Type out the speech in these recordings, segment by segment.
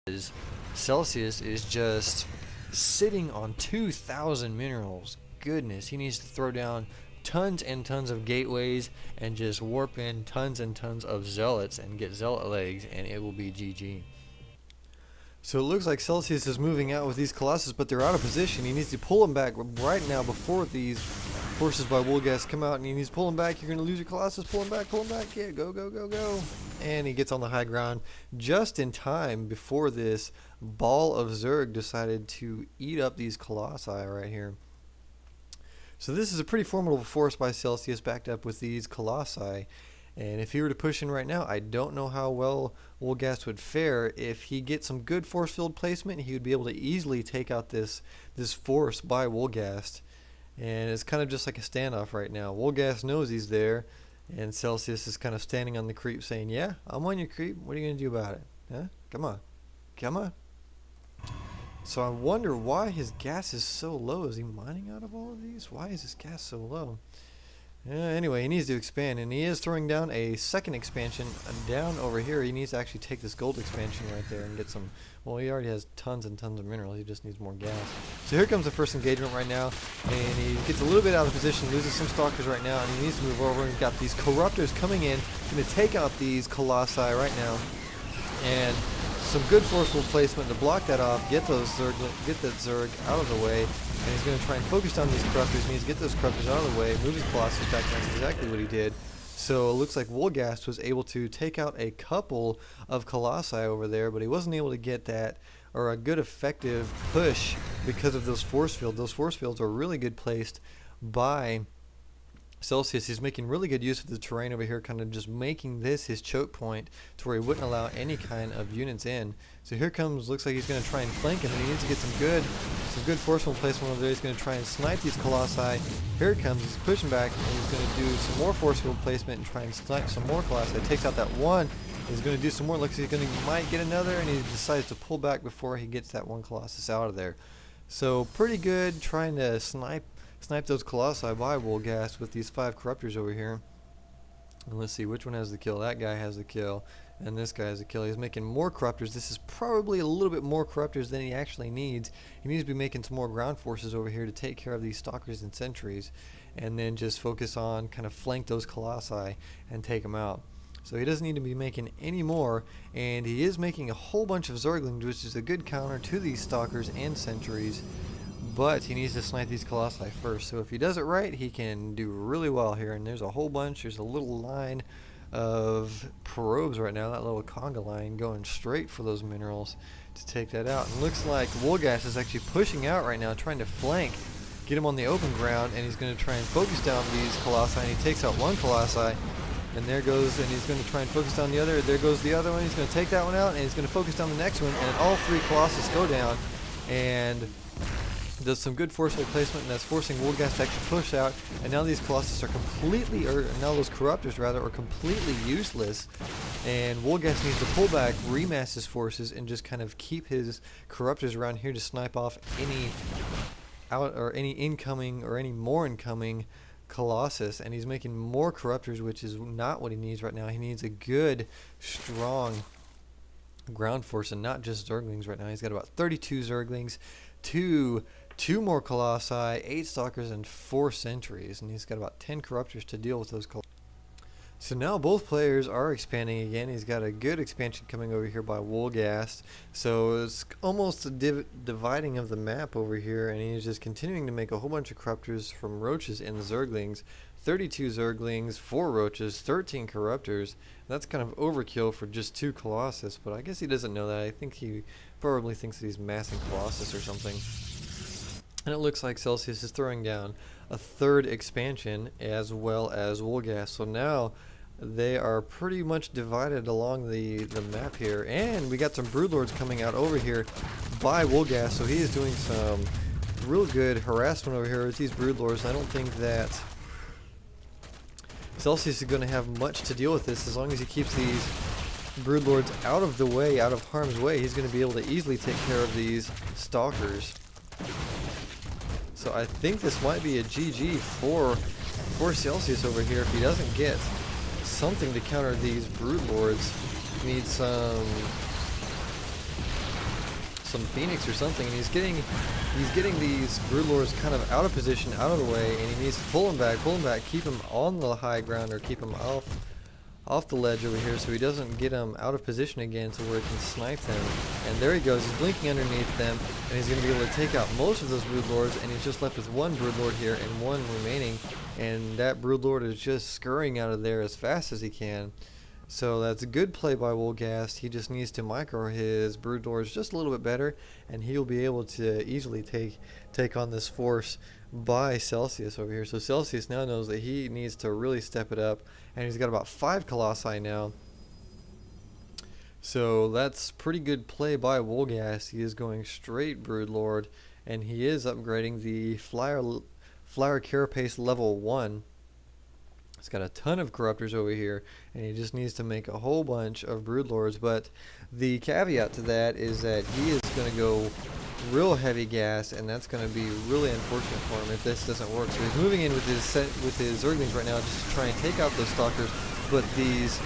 Celcius is just sitting on 2,000 minerals. Goodness, he needs to throw down tons and tons of gateways and just warp in tons and tons of zealots and get zealot legs, and it will be GG. So it looks like Celcius is moving out with these Colossus, but they're out of position. He needs to pull them back right now before these forces by Wolgast come out, and he needs to pull them back. You're going to lose your Colossus. Pull them back, pull them back. Yeah, go, go, go, go. And he gets on the high ground just in time before this ball of Zerg decided to eat up these Colossi right here. So this is a pretty formidable force by Celcius, backed up with these Colossi. And if he were to push in right now, I don't know how well Wolgast would fare. If he gets some good force field placement, he would be able to easily take out this force by Wolgast. And it's kind of just like a standoff right now. Wolgast knows he's there, and Celcius is kind of standing on the creep saying, yeah, I'm on your creep. What are you going to do about it? Huh? Come on. Come on. So I wonder why his gas is so low. Is he mining out of all of these? Why is his gas so low? Anyway, he needs to expand, and he is throwing down a second expansion down over here. He needs to actually take this gold expansion right there and get some. Well, he already has tons and tons of minerals. He just needs more gas. So here comes the first engagement right now, and he gets a little bit out of position, loses some stalkers right now, and he needs to move over. And he's got these corruptors coming in, going to take out these colossi right now, and some good forceful placement to block that off, get that Zerg out of the way, and he's going to try and focus down these corruptors. He needs to get those corruptors out of the way, move his Colossus back. That's exactly what he did. So it looks like Wolgast was able to take out a couple of Colossi over there, but he wasn't able to get that, or a good effective push, because of those force fields. Those force fields are really good placed by Celcius. He's making really good use of the terrain over here, kind of just making this his choke point to where he wouldn't allow any kind of units in. So here comes, looks like he's going to try and flank him, and he needs to get some good forceful placement over there. He's going to try and snipe these Colossi. Here it comes, he's pushing back, and he's going to do some more forceful placement and try and snipe some more Colossi. Takes out that one. He's going to do some more. Looks like he might get another, and he decides to pull back before he gets that one Colossus out of there. So pretty good trying to snipe those Colossi by Wolgast with these 5 corruptors over here. And let's see which one has the kill. That guy has the kill, and this guy has the kill. He's making more corruptors. This is probably a little bit more corruptors than he actually needs. He needs to be making some more ground forces over here to take care of these stalkers and sentries, and then just focus on kind of flank those Colossi and take them out. So he doesn't need to be making any more, and he is making a whole bunch of Zerglings, which is a good counter to these stalkers and sentries. But he needs to snipe these Colossi first. So if he does it right, he can do really well here. And there's a whole bunch. There's a little line of probes right now, that little conga line, going straight for those minerals to take that out. And looks like Wolgast is actually pushing out right now, trying to flank, get him on the open ground, and he's going to try and focus down these Colossi. And he takes out one Colossi, and there goes, and he's going to try and focus down the other. There goes the other one. He's going to take that one out, and he's going to focus down the next one, and all 3 Colossus go down. And does some good forceful placement, and that's forcing Wolgast to actually push out. And now these Colossus are completely, or now those Corruptors rather, are completely useless. And Wolgast needs to pull back, remass his forces, and just kind of keep his Corruptors around here to snipe off any incoming or any more incoming Colossus. And he's making more Corruptors, which is not what he needs right now. He needs a good, strong ground force, and not just Zerglings right now. He's got about 32 Zerglings, two more Colossi, 8 Stalkers, and 4 Sentries, and he's got about 10 Corruptors to deal with those Colossi. So now both players are expanding again. He's got a good expansion coming over here by Wolgast, so it's almost a dividing of the map over here, and he's just continuing to make a whole bunch of Corruptors from Roaches and Zerglings. 32 Zerglings, 4 Roaches, 13 Corruptors. That's kind of overkill for just 2 Colossus, but I guess he doesn't know that. I think he probably thinks that he's massing Colossus or something. And it looks like Celcius is throwing down a 3rd expansion as well as Wolgast. So now they are pretty much divided along the map here. And we got some Broodlords coming out over here by Wolgast. So he is doing some real good harassment over here with these Broodlords. I don't think that Celcius is going to have much to deal with this. As long as he keeps these Broodlords out of the way, out of harm's way, he's going to be able to easily take care of these Stalkers. So I think this might be a GG for Celcius over here if he doesn't get something to counter these Broodlords. Need some some Phoenix or something, and he's getting these Broodlords kind of out of position, out of the way, and he needs to pull them back, keep them on the high ground, or keep them off the ledge over here so he doesn't get them out of position again to where he can snipe them. And there he goes, he's blinking underneath them, and he's going to be able to take out most of those Broodlords, and he's just left with one Broodlord here and one remaining, and that Broodlord is just scurrying out of there as fast as he can. So that's a good play by Wolgast. He just needs to micro his Broodlords just a little bit better, and he'll be able to easily take on this force by Celcius over here. So Celcius now knows that he needs to really step it up, and he's got about 5 Colossi now. So that's pretty good play by Wolgast. He is going straight Broodlord, and he is upgrading the Flower Carapace level 1. He's got a ton of Corruptors over here, and he just needs to make a whole bunch of Broodlords. But the caveat to that is that he is going to go real heavy gas, and that's going to be really unfortunate for him if this doesn't work. So he's moving in with his Zerglings right now just to try and take out those Stalkers, but these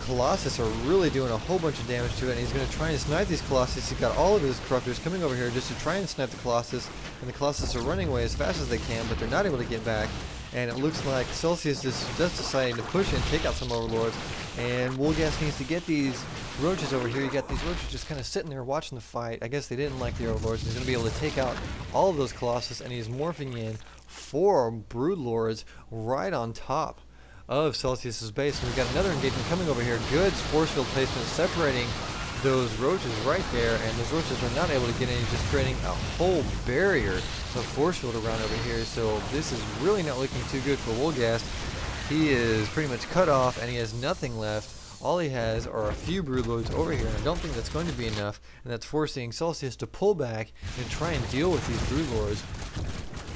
Colossus are really doing a whole bunch of damage to it, and he's going to try and snipe these Colossus. He's got all of his Corruptors coming over here just to try and snipe the Colossus, and the Colossus are running away as fast as they can, but they're not able to get back. And it looks like Celcius is just deciding to push and take out some Overlords, and Wolgast needs to get these Roaches over here. You got these Roaches just kind of sitting there watching the fight. I guess they didn't like the Overlords. He's going to be able to take out all of those Colossus, and he's morphing in 4 Broodlords right on top of Celcius's base. And we've got another engagement coming over here. Good force field placement separating those Roaches right there, and those Roaches are not able to get in, just creating a whole barrier of force field around over here. So this is really not looking too good for Wolgast. He is pretty much cut off, and he has nothing left. All he has are a few Broodlords over here, and I don't think that's going to be enough, and that's forcing Celcius to pull back and try and deal with these Broodlords.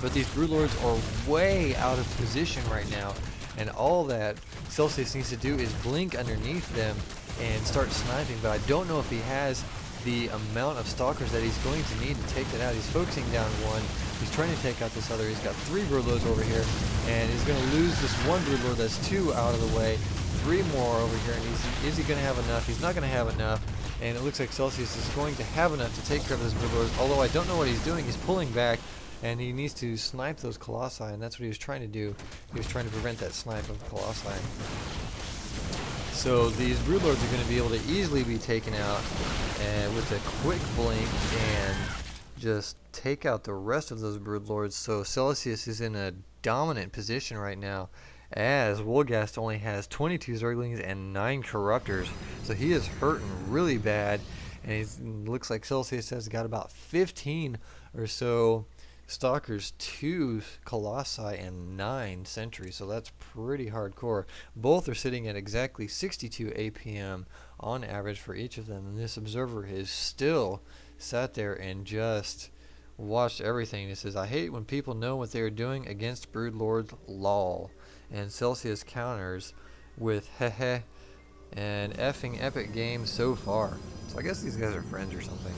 But these Broodlords are way out of position right now, and all that Celcius needs to do is blink underneath them and start sniping, but I don't know if he has the amount of Stalkers that he's going to need to take that out. He's focusing down one. He's trying to take out this other. He's got 3 Broodlords over here, and he's going to lose this one Broodlord. That's 2 out of the way. 3 more over here, and is he going to have enough? He's not going to have enough, and it looks like Celcius is going to have enough to take care of this Broodlord, although I don't know what he's doing. He's pulling back, and he needs to snipe those Colossi, and that's what he was trying to do. He was trying to prevent that snipe of Colossi. So these Broodlords are going to be able to easily be taken out with a quick blink and just take out the rest of those Broodlords. So Celcius is in a dominant position right now, as Wolgast only has 22 Zerglings and 9 Corruptors. So he is hurting really bad, and it looks like Celcius has got about 15 or so Stalkers, 2 Colossi, and 9 Sentries, so that's pretty hardcore. Both are sitting at exactly 62 APM on average for each of them, and this observer has still sat there and just watched everything. He says, "I hate when people know what they are doing against Broodlords, lol." And Celcius counters with heh and effing epic game so far. So I guess these guys are friends or something.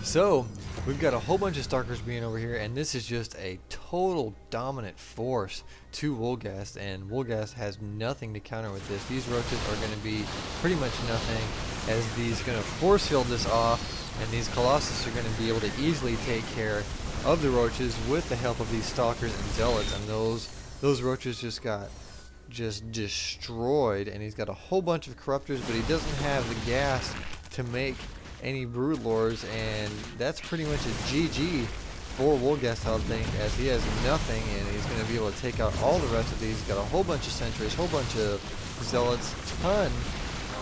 So we've got a whole bunch of Stalkers being over here, and this is just a total dominant force to Wolgast, and Wolgast has nothing to counter with this. These Roaches are going to be pretty much nothing, as these going to force field this off, and these Colossus are going to be able to easily take care of the Roaches with the help of these Stalkers and Zealots, and those Roaches just got destroyed, and he's got a whole bunch of Corruptors, but he doesn't have the gas to make any Broodlords, and that's pretty much a GG for Wolgast, I think, as he has nothing, and he's going to be able to take out all the rest of these. He's got a whole bunch of Sentries, whole bunch of Zealots, ton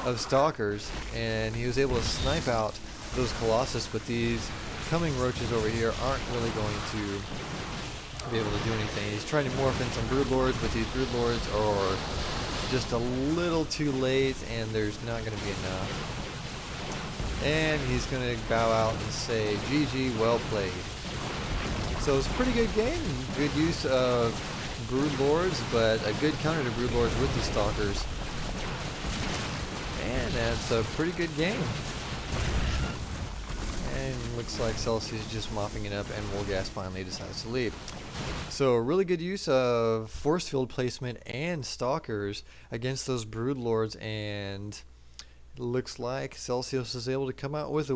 of Stalkers, and he was able to snipe out those Colossus, but these coming Roaches over here aren't really going to be able to do anything. He's trying to morph in some Broodlords, but these Broodlords are just a little too late, and there's not going to be enough. And he's going to bow out and say, GG, well played. So it's a pretty good game. Good use of Broodlords, but a good counter to Broodlords with the Stalkers. And that's a pretty good game. And looks like Celcius is just mopping it up, and Wolgast finally decides to leave. So a really good use of force field placement and Stalkers against those Broodlords, and looks like Celcius is able to come out with a